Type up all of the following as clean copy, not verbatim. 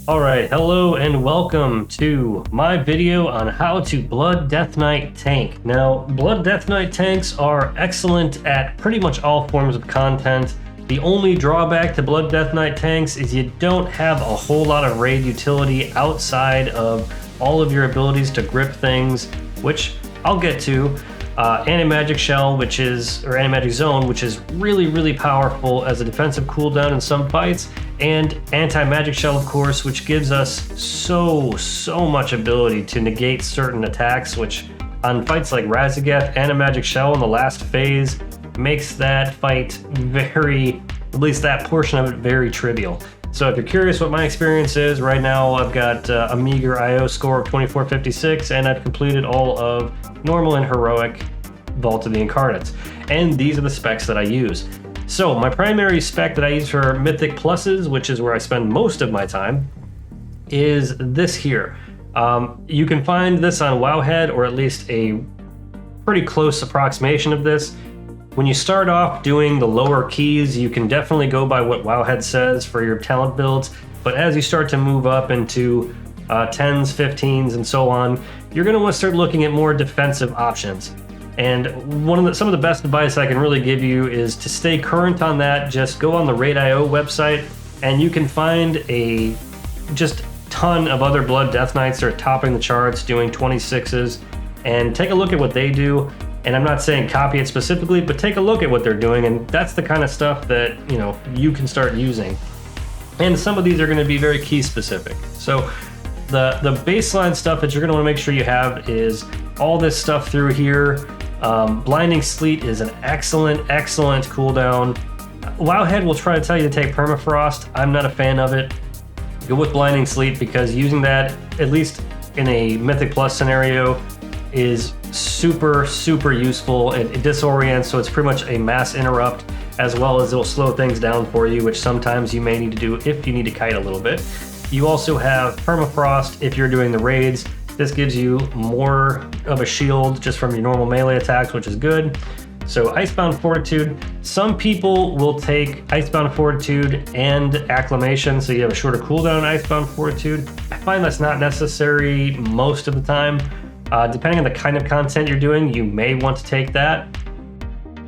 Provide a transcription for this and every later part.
Alright, hello and welcome to my video on how to Blood Death Knight tank. Now, Blood Death Knight tanks are excellent at pretty much all forms of content. The only drawback to Blood Death Knight tanks is you don't have a whole lot of raid utility outside of all of your abilities to grip things, which I'll get to. Anti-Magic Shell, or Anti-Magic Zone, which is really powerful as a defensive cooldown in some fights, and Anti-Magic Shell, of course, which gives us so much ability to negate certain attacks, which on fights like Razagath, Anti-Magic Shell in the last phase makes that fight at least that portion of it, very trivial. So if you're curious what my experience is, right now I've got a meager IO score of 2456, and I've completed all of normal and heroic Vault of the Incarnates. And these are the specs that I use. So my primary spec that I use for Mythic Pluses, which is where I spend most of my time, is this here. You can find this on Wowhead, or at least a pretty close approximation of this. When you start off doing the lower keys, you can definitely go by what Wowhead says for your talent builds, but as you start to move up into 10s, 15s, and so on, you're going to want to start looking at more defensive options. And some of the best advice I can really give you is to stay current on that. Just go on the Raid.io website, and you can find a just ton of other Blood Death Knights that are topping the charts, doing 26s, and take a look at what they do. And I'm not saying copy it specifically, but take a look at what they're doing, and that's the kind of stuff that you can start using. And some of these are going to be very key specific. So the baseline stuff that you're going to want to make sure you have is all this stuff through here. Blinding Sleet is an excellent cooldown. Wowhead will try to tell you to take Permafrost. I'm not a fan of it. Go with Blinding Sleet, because using that, at least in a Mythic Plus scenario, is super useful. It disorients, so it's pretty much a mass interrupt, as well as it'll slow things down for you, which sometimes you may need to do if you need to kite a little bit. You also have Permafrost if you're doing the raids. This gives you more of a shield just from your normal melee attacks, which is good. So Icebound Fortitude, some people will take Icebound Fortitude and Acclamation, so you have a shorter cooldown on Icebound Fortitude. I find that's not necessary most of the time. Depending on the kind of content you're doing, you may want to take that.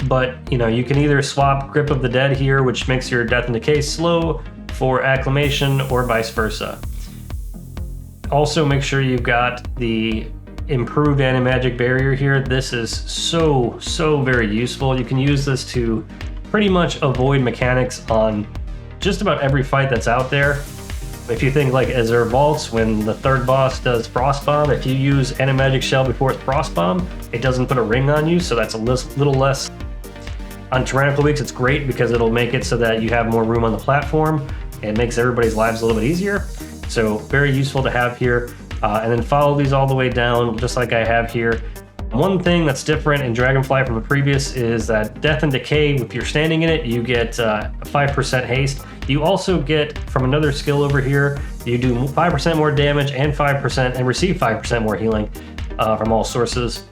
But you can either swap Grip of the Dead here, which makes your Death and Decay slow, for Acclamation, or vice versa. Also, make sure you've got the improved anti-magic barrier here. This is so very useful. You can use this to pretty much avoid mechanics on just about every fight that's out there. If you think like Azure Vaults, when the third boss does Frost Bomb, if you use Anti-Magic Shell before it's Frost Bomb, it doesn't put a ring on you, so that's a little less. On Tyrannical Weeks, it's great because it'll make it so that you have more room on the platform. It makes everybody's lives a little bit easier, so very useful to have here. And then follow these all the way down, just like I have here. One thing that's different in Dragonflight from the previous is that Death and Decay, if you're standing in it, you get 5% haste. You also get, from another skill over here, you do 5% more damage and 5% and receive 5% more healing from all sources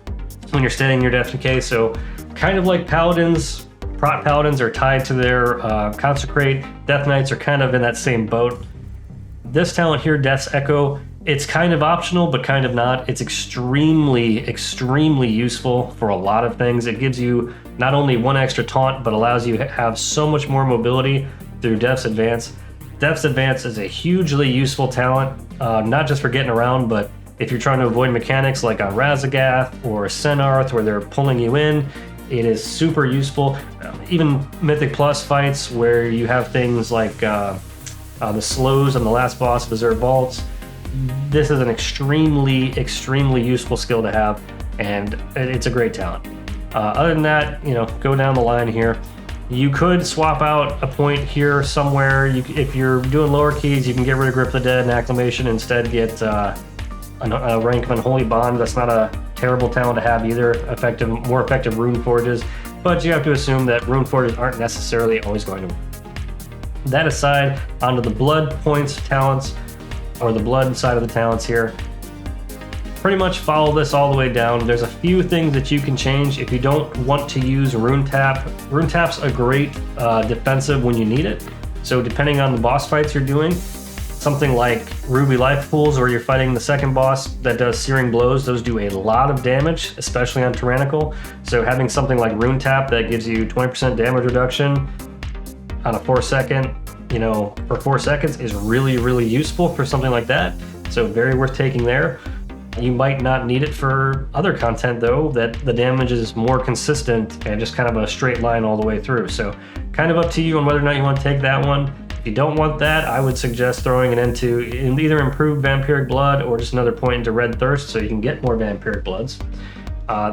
when you're standing in your Death and Decay. So kind of like Paladins, Prot Paladins are tied to their Consecrate. Death Knights are kind of in that same boat. This talent here, Death's Echo, it's kind of optional, but kind of not. It's extremely useful for a lot of things. It gives you not only one extra taunt, but allows you to have so much more mobility through Death's Advance. Death's Advance is a hugely useful talent, not just for getting around, but if you're trying to avoid mechanics like on Razagath or Senarth where they're pulling you in, it is super useful. Even Mythic Plus fights where you have things like the slows on the last boss of Azure Vaults, this is an extremely useful skill to have, and it's a great talent. Other than that, go down the line here. You could swap out a point here somewhere. If you're doing lower keys, you can get rid of Grip of the Dead and Acclamation, instead get a rank of Unholy Bond. That's not a terrible talent to have either. More effective Rune Forges, but you have to assume that Rune Forges aren't necessarily always going to work. That aside, onto the blood points talents, or the blood side of the talents here. Pretty much follow this all the way down. There's a few things that you can change if you don't want to use Rune Tap. Rune Tap's a great defensive when you need it. So depending on the boss fights you're doing, Something like Ruby Life Pools, where you're fighting the second boss that does Searing Blows, those do a lot of damage, especially on Tyrannical. So having something like Rune Tap that gives you 20% damage reduction on a 4-second, for 4 seconds is really, really useful for something like that. So very worth taking there. You might not need it for other content though, that the damage is more consistent and just kind of a straight line all the way through. So kind of up to you on whether or not you want to take that one. If you don't want that, I would suggest throwing it into either improved Vampiric Blood or just another point into Red Thirst so you can get more Vampiric Bloods.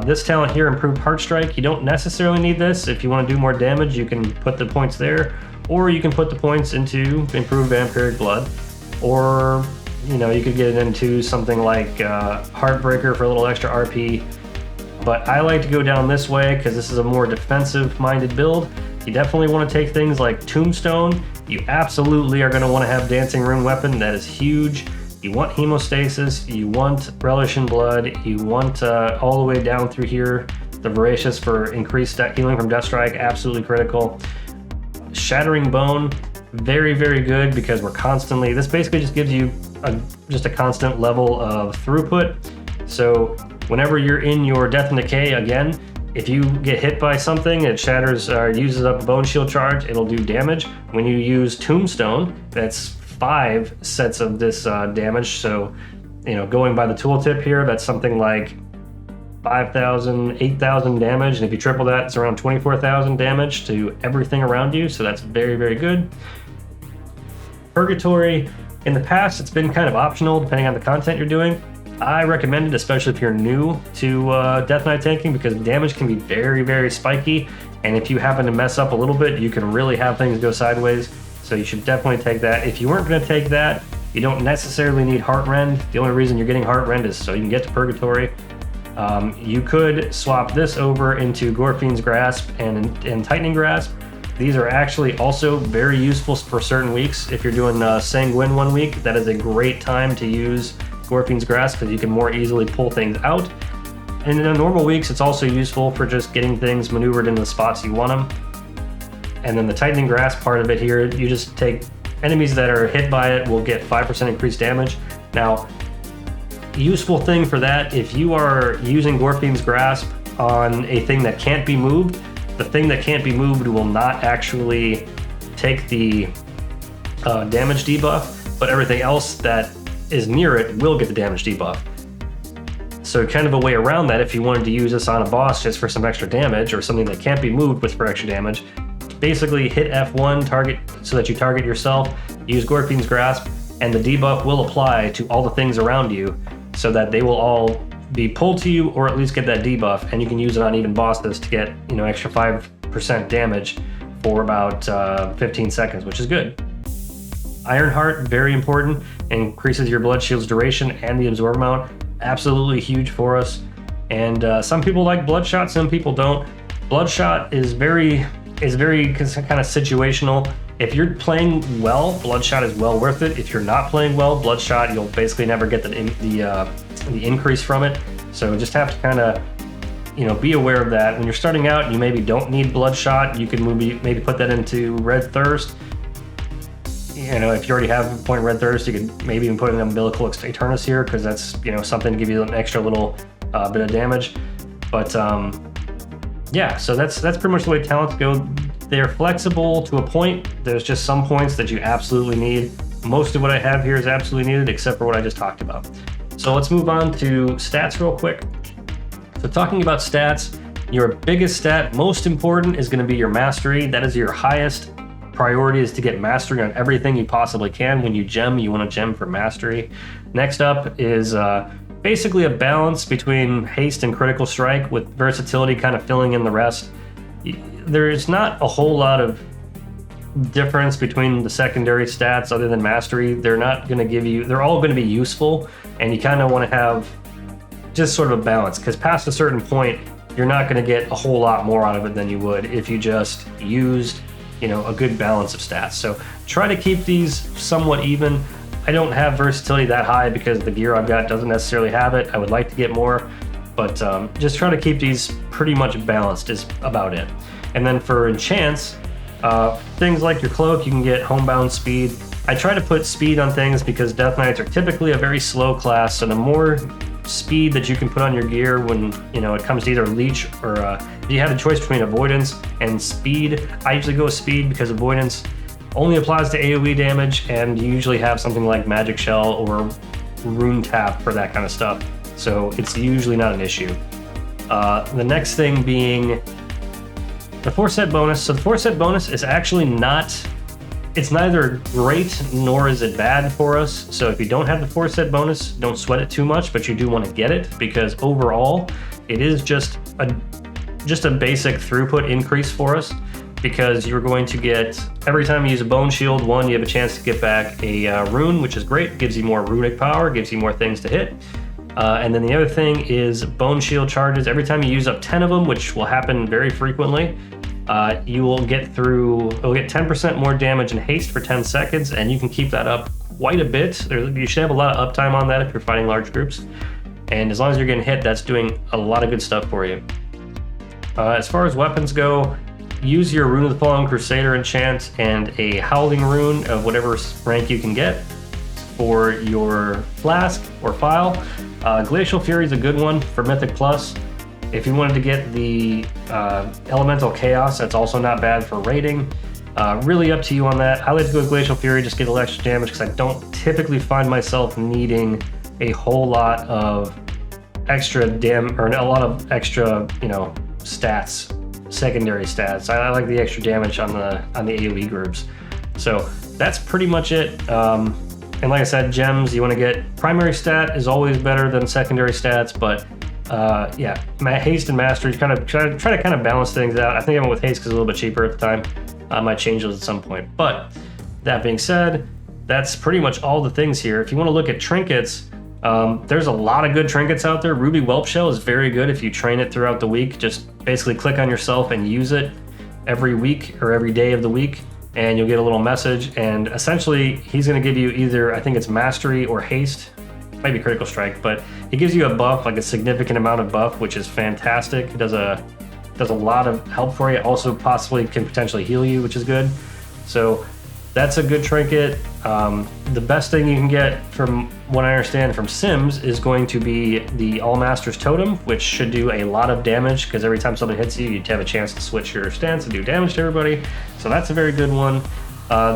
This talent here, Improved Heart Strike, you don't necessarily need this. If you want to do more damage, you can put the points there, or you can put the points into Improved Vampiric Blood, or you could get it into something like Heartbreaker for a little extra RP. But I like to go down this way because this is a more defensive-minded build. You definitely want to take things like Tombstone. You absolutely are going to want to have Dancing Rune Weapon. That is huge. You want Hemostasis. You want Relish in Blood. You want all the way down through here the Voracious for increased healing from Death Strike. Absolutely critical. Shattering Bone. Very, very good because we're constantly... This basically just gives you just a constant level of throughput. So whenever you're in your Death and Decay, again, if you get hit by something, it shatters or uses up a Bone Shield charge, it'll do damage. When you use Tombstone, that's 5 sets of this damage. So, going by the tooltip here, that's something like 5,000, 8,000 damage. And if you triple that, it's around 24,000 damage to everything around you. So that's very, very good. Purgatory, in the past, it's been kind of optional depending on the content you're doing. I recommend it, especially if you're new to Death Knight tanking, because damage can be very, very spiky. And if you happen to mess up a little bit, you can really have things go sideways. So you should definitely take that. If you weren't going to take that, you don't necessarily need Heartrend. The only reason you're getting Heartrend is so you can get to Purgatory. You could swap this over into Gorfien's Grasp and Tightening Grasp. These are actually also very useful for certain weeks. If you're doing Sanguine one week, that is a great time to use Gorfien's Grasp because you can more easily pull things out. And in normal weeks, it's also useful for just getting things maneuvered into the spots you want them. And then the Tightening Grasp part of it here, you just take enemies that are hit by it will get 5% increased damage. Now, useful thing for that, if you are using Gorfien's Grasp on a thing that can't be moved, the thing that can't be moved will not actually take the damage debuff, but everything else that is near it will get the damage debuff. So kind of a way around that, if you wanted to use this on a boss just for some extra damage or something that can't be moved with for extra damage, basically hit F1 target so that you target yourself, use Gorfien's Grasp, and the debuff will apply to all the things around you so that they will all be pulled to you or at least get that debuff, and you can use it on even bosses to get extra 5% damage for about 15 seconds, which is good. Ironheart, very important, increases your blood shield's duration and the absorb amount. Absolutely huge for us. And some people like Bloodshot, some people don't. Bloodshot is very kind of situational. If you're playing well, Bloodshot is well worth it. If you're not playing well, Bloodshot, you'll basically never get the increase from it. So just have to kind of be aware of that. When you're starting out, you maybe don't need Bloodshot. You can maybe put that into Red Thirst. If you already have a point of Red Thirst, you could maybe even put in Umbilical Eternus here, because that's something to give you an extra little bit of damage. But yeah, so that's pretty much the way talents go. They're flexible to a point. There's just some points that you absolutely need. Most of what I have here is absolutely needed, except for what I just talked about. So let's move on to stats real quick. So talking about stats, your biggest stat, most important, is going to be your mastery. That is your highest priority, is to get mastery on everything you possibly can. When you gem, you want to gem for mastery. Next up is basically a balance between haste and critical strike, with versatility kind of filling in the rest. There's not a whole lot of difference between the secondary stats other than mastery. They're not going to give you, they're all going to be useful, and you kind of want to have just sort of a balance, because past a certain point, you're not going to get a whole lot more out of it than you would if you just used a good balance of stats. So try to keep these somewhat even. I don't have versatility that high because the gear I've got doesn't necessarily have it. I would like to get more, but just try to keep these pretty much balanced is about it. And then for enchants, things like your cloak, you can get homebound speed. I try to put speed on things because Death Knights are typically a very slow class, so the more speed that you can put on your gear when it comes to either leech or if you have a choice between avoidance and speed, I usually go with speed because avoidance only applies to AoE damage, and you usually have something like Magic Shell or Rune Tap for that kind of stuff, so it's usually not an issue. The next thing being the 4-set bonus. So the 4-set bonus is actually it's neither great nor is it bad for us. So if you don't have the 4-set bonus, don't sweat it too much, but you do want to get it because overall it is just a basic throughput increase for us, because you're going to get, every time you use a bone shield, one, you have a chance to get back a rune, which is great, gives you more runic power, gives you more things to hit. And then the other thing is bone shield charges. Every time you use up 10 of them, which will happen very frequently, you will get 10% more damage and haste for 10 seconds, and you can keep that up quite a bit. You should have a lot of uptime on that if you're fighting large groups. And as long as you're getting hit, that's doing a lot of good stuff for you. As far as weapons go, use your Rune of the Fallen Crusader enchant and a Howling Rune of whatever rank you can get for your flask or file. Glacial Fury is a good one for Mythic Plus. If you wanted to get the Elemental Chaos, that's also not bad for raiding. Really up to you on that. I like to go with Glacial Fury, just get a little extra damage because I don't typically find myself needing a whole lot of extra or a lot of extra, stats, secondary stats. I like the extra damage on the AoE groups. So that's pretty much it. And like I said, gems, you want to get primary stat is always better than secondary stats, but yeah, haste and mastery, try to kind of balance things out. I think I went with haste because it's a little bit cheaper at the time. I might change those at some point. But that being said, that's pretty much all the things here. If you want to look at trinkets, there's a lot of good trinkets out there. Ruby Whelp Shell is very good if you train it throughout the week. Just basically click on yourself and use it every week or every day of the week, and you'll get a little message. And essentially, he's going to give you either, I think it's mastery or haste, maybe critical strike, but he gives you a buff, like a significant amount of buff, which is fantastic. It does a lot of help for you. Also possibly can potentially heal you, which is good. So that's a good trinket. The best thing you can get, from what I understand from Sims, is going to be the All Masters Totem, which should do a lot of damage, because every time something hits you, you have a chance to switch your stance and do damage to everybody. So that's a very good one.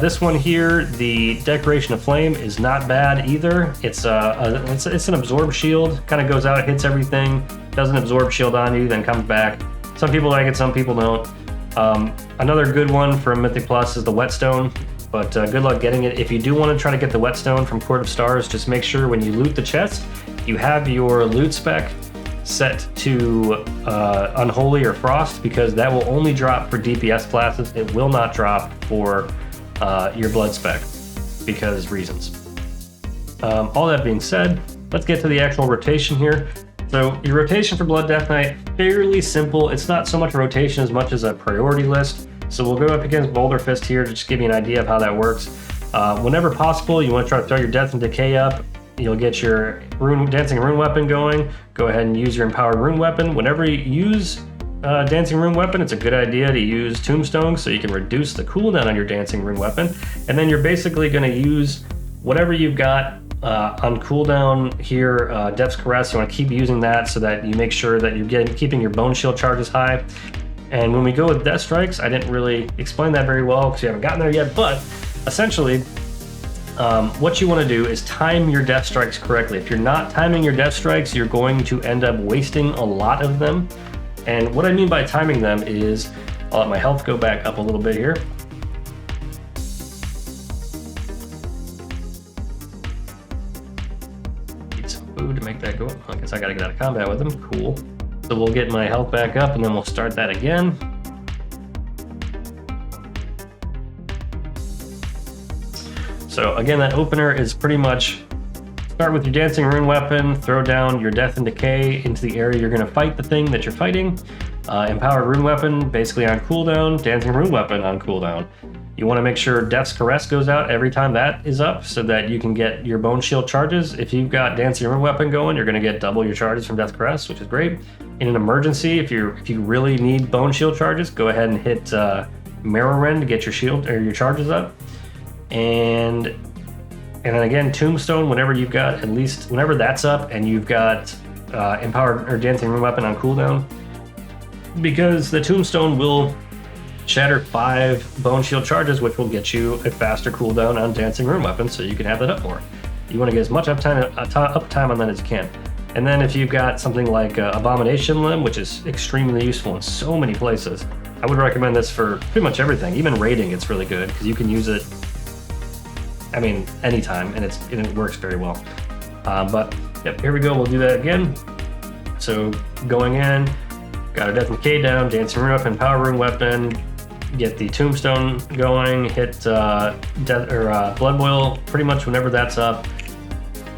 This one here, the Decoration of Flame, is not bad either. It's an absorb shield, kind of goes out, hits everything, does an absorb shield on you, then comes back. Some people like it, some people don't. Another good one for Mythic Plus is the Whetstone, but good luck getting it. If you do want to try to get the Whetstone from Court of Stars, just make sure when you loot the chest, you have your loot spec set to Unholy or Frost, because that will only drop for DPS classes. It will not drop for your blood spec, because reasons. All that being said, let's get to the actual rotation here. So your rotation for Blood Death Knight, fairly simple. It's not so much a rotation as much as a priority list. So we'll go up against Boulder Fist here to just give you an idea of how that works. Whenever possible, you want to try to throw your Death and Decay up. You'll get your Dancing Rune Weapon going. Go ahead and use your Empowered Rune Weapon. Whenever you use Dancing Rune Weapon, it's a good idea to use Tombstone so you can reduce the cooldown on your Dancing Rune Weapon. And then you're basically going to use whatever you've got on cooldown here. Depth's Caress, you want to keep using that so that you make sure that you're keeping your Bone Shield charges high. And when we go with Death Strikes, I didn't really explain that very well because we haven't gotten there yet, but essentially what you want to do is time your Death Strikes correctly. If you're not timing your Death Strikes, you're going to end up wasting a lot of them. And what I mean by timing them is, I'll let my health go back up a little bit here. Need some food to make that go. I guess I gotta get out of combat with them. Cool. So we'll get my health back up and then we'll start that again. So again, that opener is pretty much start with your Dancing Rune Weapon, throw down your Death and Decay into the area you're going to fight the thing that you're fighting. Empowered Rune Weapon, basically on cooldown, Dancing Rune Weapon on cooldown. You want to make sure Death's Caress goes out every time that is up so that you can get your Bone Shield charges. If you've got Dancing Rune Weapon going, you're going to get double your charges from Death's Caress, which is great. In an emergency, if you really need Bone Shield charges, go ahead and hit Marrow Rend to get your shield or your charges up. And And then again, Tombstone, whenever you've got, at least whenever that's up and you've got Empowered or Dancing Rune Weapon on cooldown, because the Tombstone will shatter 5 Bone Shield charges, which will get you a faster cooldown on Dancing Rune Weapon, so you can have that up more. You want to get as much uptime on that as you can. And then if you've got something like Abomination Limb, which is extremely useful in so many places, I would recommend this for pretty much everything. Even raiding, it's really good because you can use it, I mean, anytime, and it works very well. But yep, here we go. We'll do that again. So going in, got our Death and Decay down, Dancing Rune Weapon, Power Rune Weapon, get the Tombstone going, hit Blood Boil pretty much whenever that's up.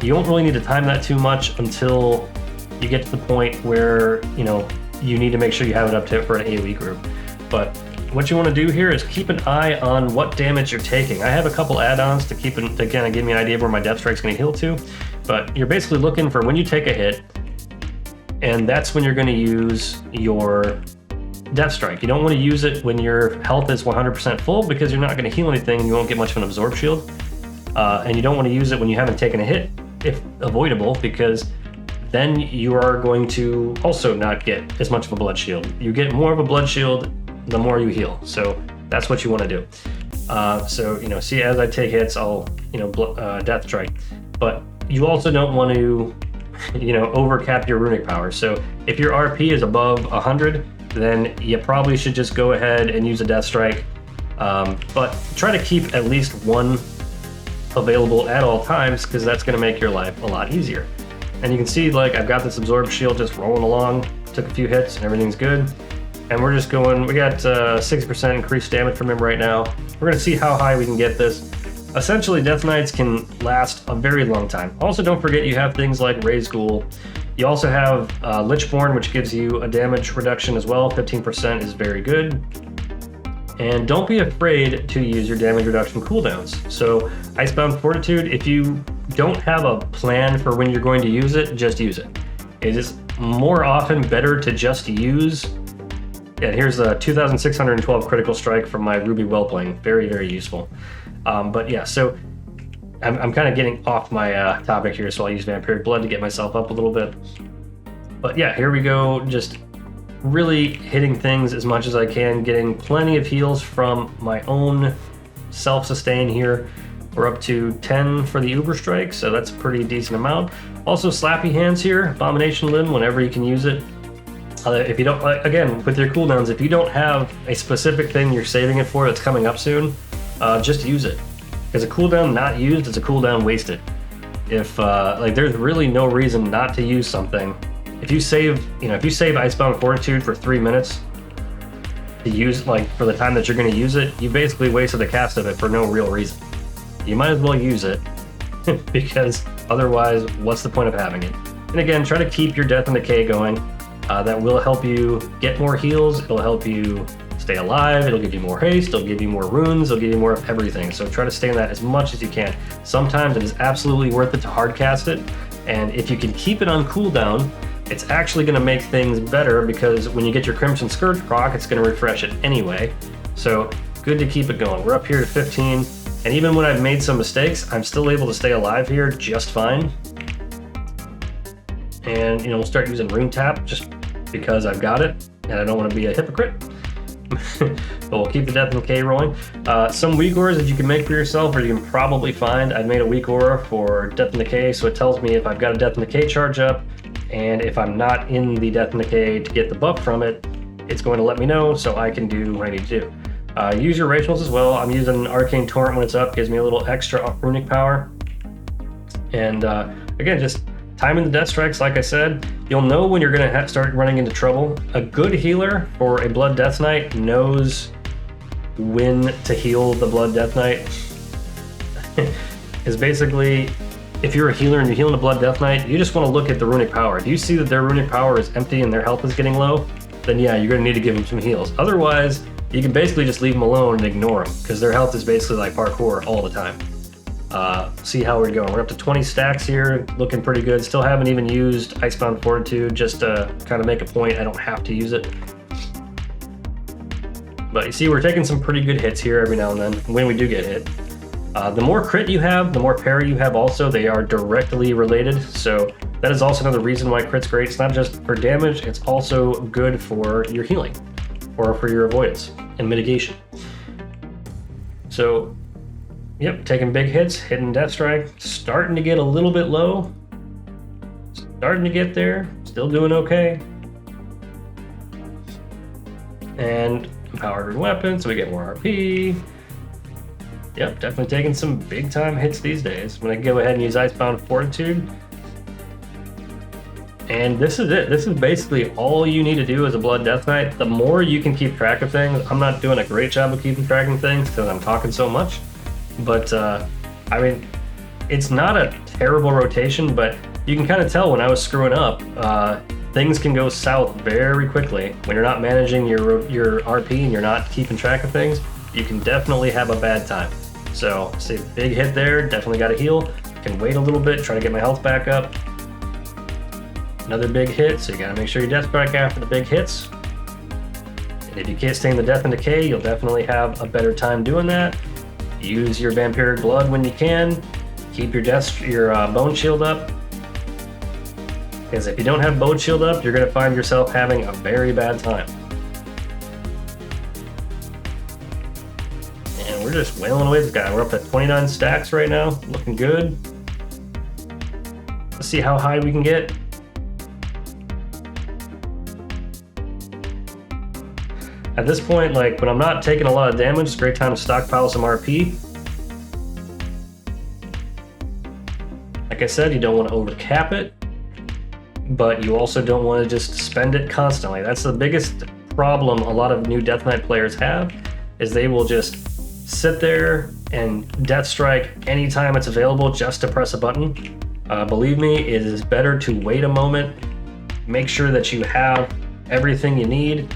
You don't really need to time that too much until you get to the point where, you know, you need to make sure you have it up to for an AoE group. But what you want to do here is keep an eye on what damage you're taking. I have a couple add-ons to kind of give me an idea of where my Death Strike's going to heal to. But you're basically looking for when you take a hit, and that's when you're going to use your Death Strike. You don't want to use it when your health is 100% full because you're not going to heal anything. You won't get much of an Absorb Shield. And you don't want to use it when you haven't taken a hit, if avoidable, because then you are going to also not get as much of a Blood Shield. You get more of a Blood Shield the more you heal. So that's what you want to do. So, you know, see, as I take hits, I'll, you know, Death Strike. But you also don't want to, you know, overcap your runic power. So if your RP is above 100, then you probably should just go ahead and use a Death Strike. But try to keep at least one available at all times, because that's going to make your life a lot easier. And you can see, like, I've got this Absorb Shield just rolling along. Took a few hits and everything's good. And we're just going, we got 60% increased damage from him right now. We're going to see how high we can get this. Essentially, Death Knights can last a very long time. Also, don't forget you have things like Raised Ghoul. You also have Lichborn, which gives you a damage reduction as well. 15% is very good. And don't be afraid to use your damage reduction cooldowns. So, Icebound Fortitude, if you don't have a plan for when you're going to use it, just use it. It is more often better to just use. And here's a 2,612 critical strike from my Ruby Wellpling. Very, very useful. But yeah, so I'm kind of getting off my topic here, so I'll use Vampiric Blood to get myself up a little bit. But yeah, here we go. Just really hitting things as much as I can, getting plenty of heals from my own self-sustain here. We're up to 10 for the Uber Strike, so that's a pretty decent amount. Also, Slappy Hands here, Abomination Limb, whenever you can use it. If you don't, again, with your cooldowns, if you don't have a specific thing you're saving it for that's coming up soon, just use it. Because a cooldown not used is a cooldown wasted. If like, there's really no reason not to use something. If you save, if you save Icebound Fortitude for 3 minutes to use, like, for the time that you're going to use it, you basically wasted a cast of it for no real reason. You might as well use it, because otherwise, what's the point of having it? And again, try to keep your Death and Decay going. That will help you get more heals, it'll help you stay alive, it'll give you more haste, it'll give you more runes, it'll give you more of everything. So try to stay in that as much as you can. Sometimes it is absolutely worth it to hard cast it, and if you can keep it on cooldown, it's actually going to make things better, because when you get your Crimson Scourge proc, it's going to refresh it anyway. So good to keep it going. We're up here to 15, and even when I've made some mistakes, I'm still able to stay alive here just fine. And we'll start using Rune Tap just because I've got it, and I don't want to be a hypocrite. But we'll keep the Death and Decay rolling. Some weak auras that you can make for yourself, or you can probably find. I've made a weak aura for Death and Decay, so it tells me if I've got a Death and Decay charge up, and if I'm not in the Death and Decay to get the buff from it, it's going to let me know so I can do what I need to do. Use your rituals as well. I'm using Arcane Torrent when it's up, gives me a little extra runic power. And again, just timing the Death Strikes, like I said, you'll know when you're going to start running into trouble. A good healer for a Blood Death Knight knows when to heal the Blood Death Knight. Is basically, if you're a healer and you're healing a Blood Death Knight, you just want to look at the runic power. If you see that their runic power is empty and their health is getting low, then yeah, you're going to need to give them some heals. Otherwise, you can basically just leave them alone and ignore them, because their health is basically like parkour all the time. See how we're going. We're up to 20 stacks here, looking pretty good. Still haven't even used Icebound Fortitude, just to kind of make a point I don't have to use it. But you see, we're taking some pretty good hits here every now and then, when we do get hit. The more crit you have, the more parry you have also. They are directly related, so that is also another reason why crit's great. It's not just for damage, it's also good for your healing, or for your avoidance and mitigation. So, yep, taking big hits, hitting Death Strike, starting to get a little bit low. Starting to get there, still doing okay. And empowered weapons, so we get more RP. Yep, definitely taking some big time hits these days. I'm gonna go ahead and use Icebound Fortitude. And this is it. This is basically all you need to do as a Blood Death Knight. The more you can keep track of things, I'm not doing a great job of keeping track of things because I'm talking so much. But, I mean, it's not a terrible rotation, but you can kind of tell when I was screwing up, things can go south very quickly. When you're not managing your RP and you're not keeping track of things, you can definitely have a bad time. So, see, big hit there, definitely got to heal. Can wait a little bit, try to get my health back up. Another big hit, so you gotta make sure you Death Strike after the big hits. And if you can't stay in the Death and Decay, you'll definitely have a better time doing that. Use your Vampiric Blood when you can. Keep your Bone Shield up. Because if you don't have Bone Shield up, you're gonna find yourself having a very bad time. And we're just wailing away this guy. We're up at 29 stacks right now, looking good. Let's see how high we can get. At this point, like when I'm not taking a lot of damage, it's a great time to stockpile some RP. Like I said, you don't want to overcap it, but you also don't want to just spend it constantly. That's the biggest problem a lot of new Death Knight players have, is they will just sit there and Death Strike anytime it's available just to press a button. Believe me, it is better to wait a moment, make sure that you have everything you need.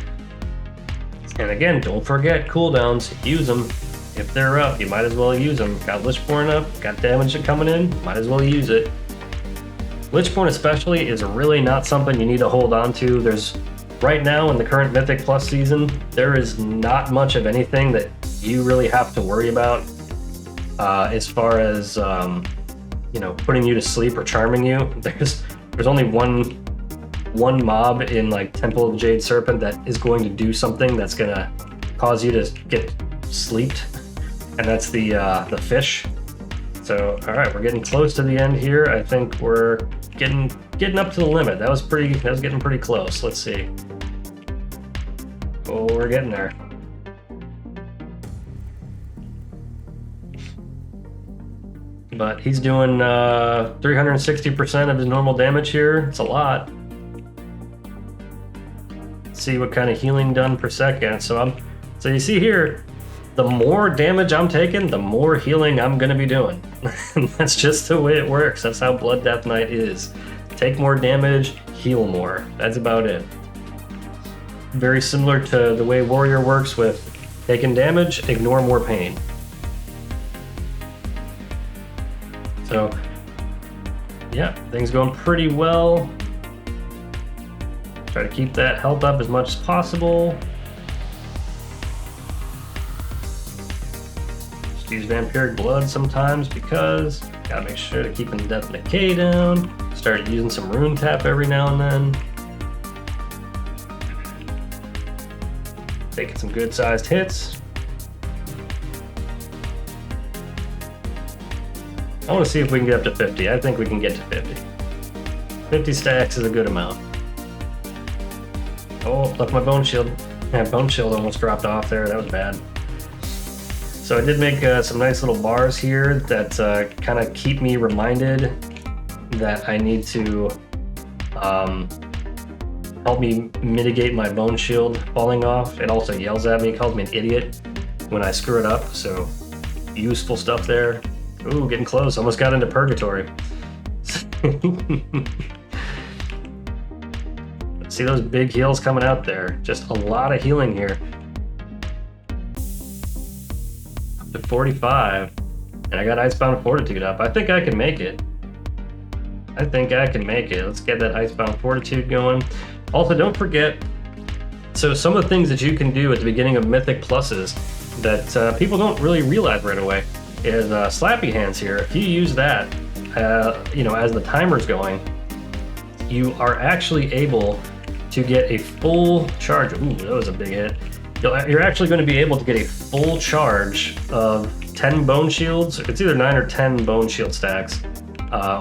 And again, don't forget cooldowns, use them. If they're up, you might as well use them. Got Lichborn up, got damage coming in, might as well use it. Lichborn especially is really not something you need to hold on to. There's, right now in the current Mythic Plus season, there is not much of anything that you really have to worry about as far as, you know, putting you to sleep or charming you. There's only one mob in like Temple of the Jade Serpent that is going to do something that's gonna cause you to get sleeped, and that's the fish. So, all right, we're getting close to the end here. I think we're getting up to the limit. That was getting pretty close. Let's see. Oh, we're getting there. But he's doing 360% of his normal damage here. It's a lot. See what kind of healing done per second. So you see here, the more damage I'm taking, the more healing I'm gonna be doing. That's just the way it works. That's how Blood Death Knight is. Take more damage, heal more. That's about it. Very similar to the way Warrior works with taking damage, ignore more pain. So, yeah, things going pretty well. Try to keep that health up as much as possible. Just use Vampiric Blood sometimes because gotta make sure to keep the Death and Decay down. Start using some Rune Tap every now and then. Taking some good sized hits. I want to see if we can get up to 50. I think we can get to 50. 50 stacks is a good amount. Oh, left my Bone Shield. Yeah, Bone Shield almost dropped off there. That was bad. So I did make some nice little bars here that kind of keep me reminded that I need to help me mitigate my Bone Shield falling off. It also yells at me, calls me an idiot when I screw it up. So useful stuff there. Ooh, getting close. Almost got into purgatory. See those big heals coming out there. Just a lot of healing here. Up to 45. And I got Icebound Fortitude up. I think I can make it. Let's get that Icebound Fortitude going. Also, don't forget, so some of the things that you can do at the beginning of Mythic Pluses that people don't really realize right away. is Slappy Hands here. If you use that, you know, as the timer's going, you are actually able to get a full charge. Ooh, that was a big hit. You're actually going to be able to get a full charge of 10 bone shields. It's either 9 or 10 bone shield stacks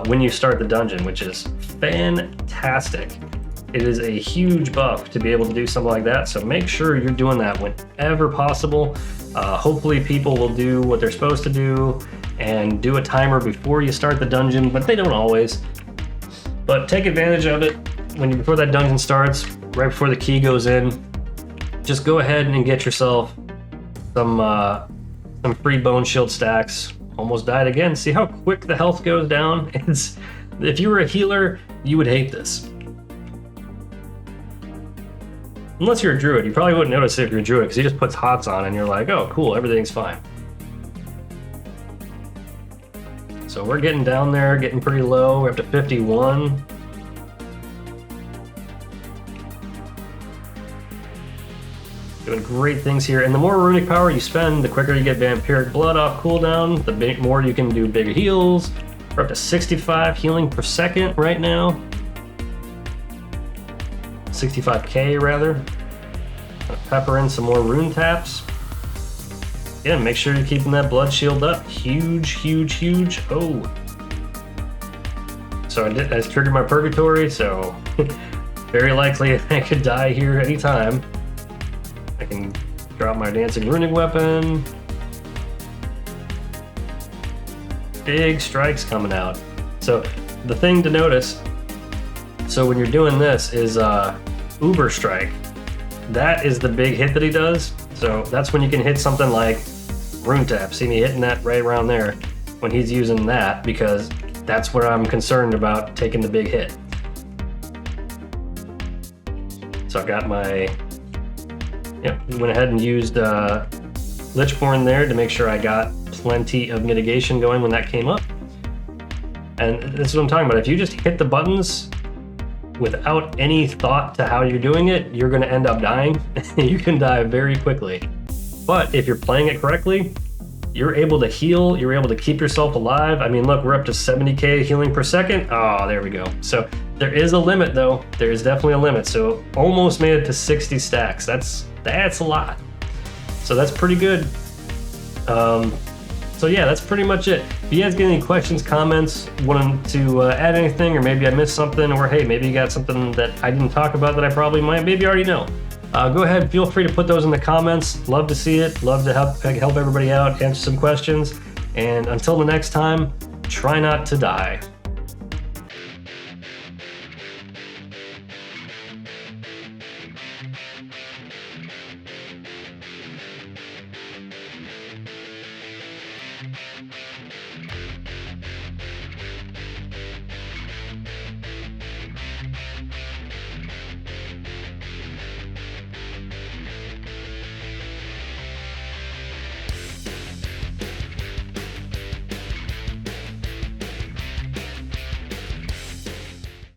when you start the dungeon, which is fantastic. It is a huge buff to be able to do something like that, so make sure you're doing that whenever possible. Hopefully people will do what they're supposed to do and do a timer before you start the dungeon, but they don't always. But take advantage of it before that dungeon starts, right before the key goes in. Just go ahead and get yourself some free bone shield stacks. Almost died again. See how quick the health goes down? If you were a healer, you would hate this. Unless you're a druid, you probably wouldn't notice it if you're a druid, because he just puts hots on and you're like, oh cool, everything's fine. So we're getting down there, getting pretty low. We're up to 51. Doing great things here, and the more runic power you spend, the quicker you get vampiric blood off cooldown, the more you can do bigger heals. We're up to 65 healing per second right now. 65k rather. Gonna pepper in some more rune taps. Yeah, make sure you're keeping that blood shield up. Huge, huge, huge. Oh. So I triggered my purgatory, so very likely I could die here anytime. I can drop my dancing runic weapon. Big strikes coming out. So the thing to notice, so when you're doing this is Uber Strike. That is the big hit that he does. So that's when you can hit something like Rune Tap. See me hitting that right around there when he's using that, because that's where I'm concerned about taking the big hit. So I got my, went ahead and used Lichborn there to make sure I got plenty of mitigation going when that came up. And this is what I'm talking about. If you just hit the buttons without any thought to how you're doing it, you're going to end up dying. You can die very quickly. But if you're playing it correctly, you're able to heal, you're able to keep yourself alive. I mean, look, we're up to 70k healing per second. Oh, there we go. So there is a limit though. There is definitely a limit. So almost made it to 60 stacks. That's a lot. So that's pretty good. So yeah, that's pretty much it. If you guys get any questions, comments, wanting to add anything, or maybe I missed something, or hey, maybe you got something that I didn't talk about that I probably might, maybe you already know. Go ahead, feel free to put those in the comments. Love to see it. Love to help everybody out, answer some questions. And until the next time, try not to die.